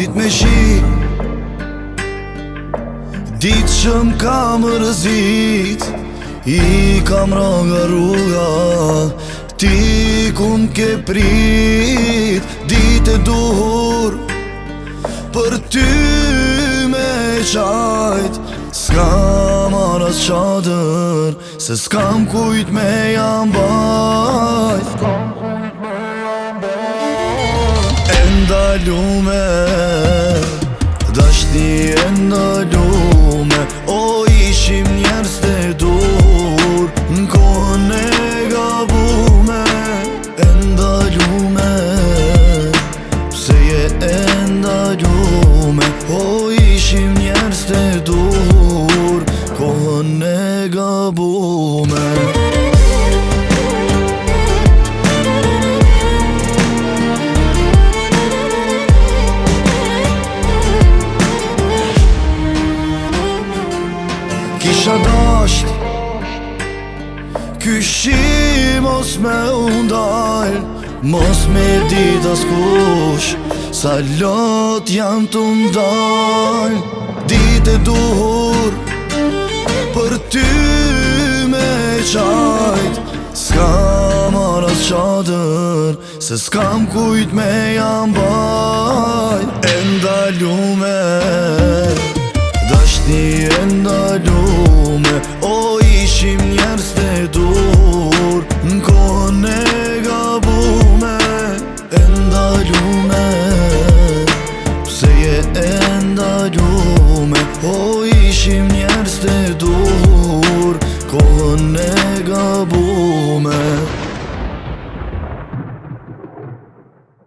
dit me shi, dit që m'ka mërzit, i kam ranga rruga, ti ku m'ke prit, dit e duhur për ty me qajt. S'kam aras qadër, se s'kam kujt me jam bajt. E ndalume, dashni e ndalume, o ishim njerës të dur, n'kohën e gabume. E ndalume, pse je e ndalume, o ishim njerës të dur, kohën e gabume. Kisha dasht ky shi mos me undal, mos me dit askush sa lot jam të ndal. Dit e duhur për ty me qajt, s'kam aras qadër, se s'kam kujt me jam bajt. E ndalume, dashni e ndalume, o ishim njerës të dur, n'kohën e gabume. E ndalume, pse je e ndalume, o ishim njerës të dur, kohën e gabume.